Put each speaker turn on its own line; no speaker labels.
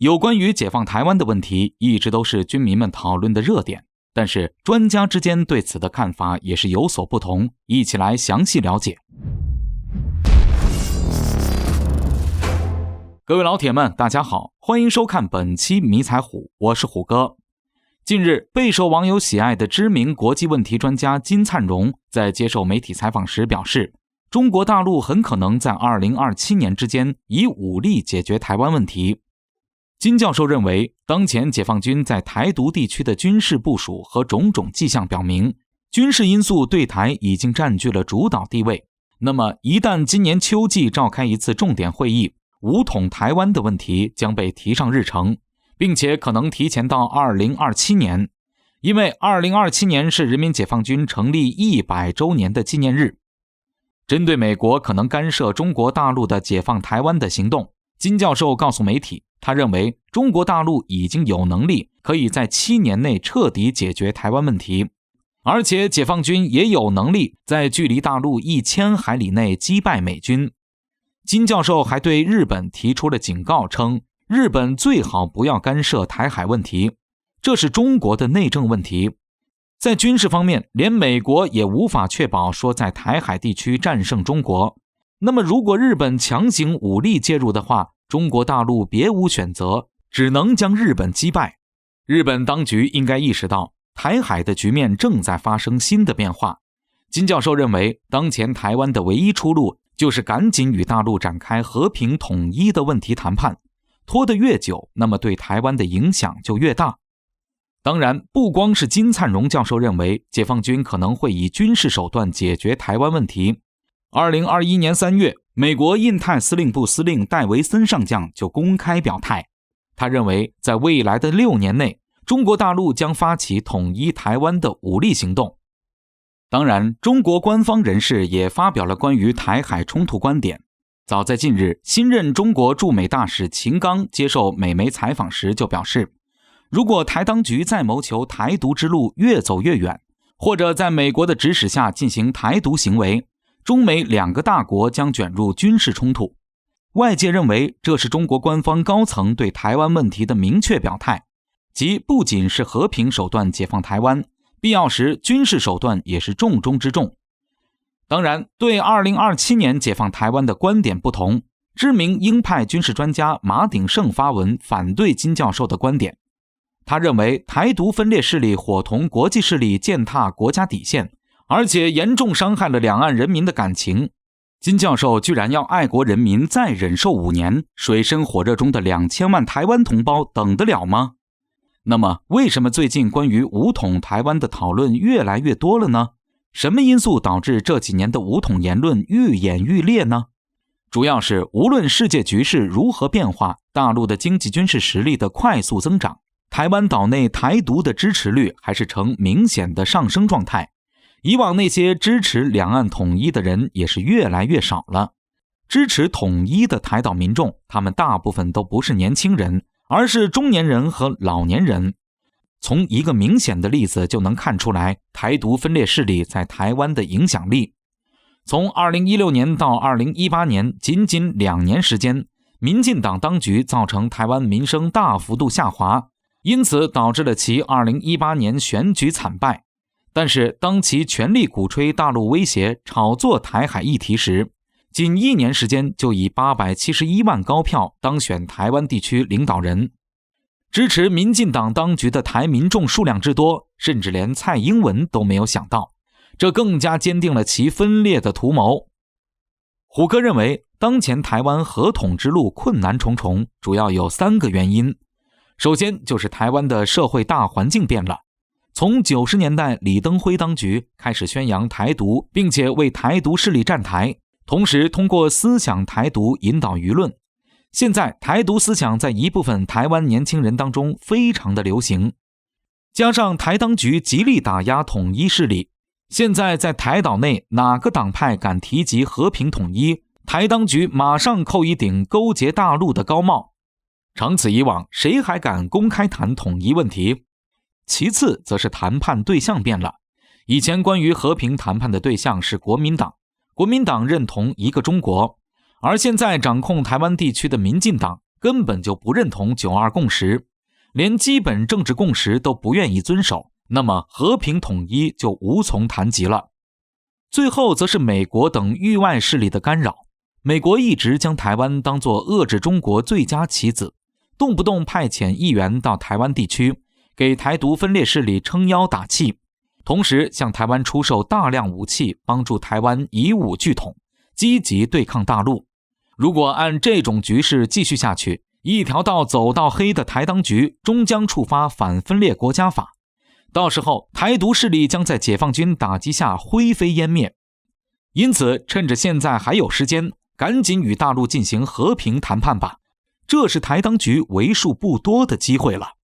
有关于解放台湾的问题一直都是军民们讨论的热点，但是专家之间对此的看法也是有所不同，一起来详细了解。各位老铁们，大家好，欢迎收看本期迷彩虎，我是虎哥。近日，备受网友喜爱的知名国际问题专家金灿荣在接受媒体采访时表示，中国大陆很可能在2027年之间以武力解决台湾问题。金教授认为，当前解放军在台独地区的军事部署和种种迹象表明，军事因素对台已经占据了主导地位。那么，一旦今年秋季召开一次重点会议，武统台湾的问题将被提上日程，并且可能提前到2027年，因为2027年是人民解放军成立100周年的纪念日。针对美国可能干涉中国大陆的解放台湾的行动，金教授告诉媒体，他认为中国大陆已经有能力可以在7年内彻底解决台湾问题，而且解放军也有能力在距离大陆1000海里内击败美军。金教授还对日本提出了警告，称日本最好不要干涉台海问题，这是中国的内政问题。在军事方面，连美国也无法确保说在台海地区战胜中国。那么如果日本强行武力介入的话，中国大陆别无选择，只能将日本击败。日本当局应该意识到，台海的局面正在发生新的变化。金教授认为，当前台湾的唯一出路就是赶紧与大陆展开和平统一的问题谈判，拖得越久，那么对台湾的影响就越大。当然，不光是金灿荣教授认为解放军可能会以军事手段解决台湾问题。2021年3月，美国印太司令部司令戴维森上将就公开表态，他认为在未来的6年内，中国大陆将发起统一台湾的武力行动。当然，中国官方人士也发表了关于台海冲突观点。早在近日，新任中国驻美大使秦刚接受美媒采访时就表示，如果台当局再谋求台独之路越走越远，或者在美国的指使下进行台独行为，中美2个大国将卷入军事冲突。外界认为这是中国官方高层对台湾问题的明确表态，即不仅是和平手段解放台湾，必要时军事手段也是重中之重。当然，对2027年解放台湾的观点不同，知名鹰派军事专家马鼎盛发文反对金教授的观点。他认为台独分裂势力伙同国际势力践踏国家底线，而且严重伤害了两岸人民的感情。金教授居然要爱国人民再忍受5年，水深火热中的2000万台湾同胞等得了吗？那么为什么最近关于武统台湾的讨论越来越多了呢？什么因素导致这几年的武统言论愈演愈烈呢？主要是无论世界局势如何变化，大陆的经济军事实力的快速增长，台湾岛内台独的支持率还是呈明显的上升状态。以往那些支持两岸统一的人也是越来越少了。支持统一的台岛民众，他们大部分都不是年轻人，而是中年人和老年人。从一个明显的例子就能看出来台独分裂势力在台湾的影响力。从2016年到2018年仅仅2年时间，民进党当局造成台湾民生大幅度下滑，因此导致了其2018年选举惨败。但是当其全力鼓吹大陆威胁炒作台海议题时，仅1年时间就以871万高票当选台湾地区领导人。支持民进党当局的台民众数量之多，甚至连蔡英文都没有想到，这更加坚定了其分裂的图谋。虎哥认为，当前台湾合统之路困难重重，主要有3个原因。首先就是台湾的社会大环境变了。从90年代李登辉当局开始宣扬台独，并且为台独势力站台，同时通过思想台独引导舆论。现在台独思想在一部分台湾年轻人当中非常的流行，加上台当局极力打压统一势力，现在在台岛内哪个党派敢提及和平统一，台当局马上扣一顶勾结大陆的高帽。长此以往，谁还敢公开谈统一问题？其次则是谈判对象变了，以前关于和平谈判的对象是国民党，国民党认同一个中国，而现在掌控台湾地区的民进党根本就不认同9·2共识，连基本政治共识都不愿意遵守，那么和平统一就无从谈及了。最后则是美国等域外势力的干扰，美国一直将台湾当作遏制中国最佳棋子，动不动派遣议员到台湾地区，给台独分裂势力撑腰打气，同时向台湾出售大量武器，帮助台湾以武拒统，积极对抗大陆。如果按这种局势继续下去，一条道走到黑的台当局终将触发反分裂国家法，到时候台独势力将在解放军打击下灰飞烟灭。因此趁着现在还有时间，赶紧与大陆进行和平谈判吧，这是台当局为数不多的机会了。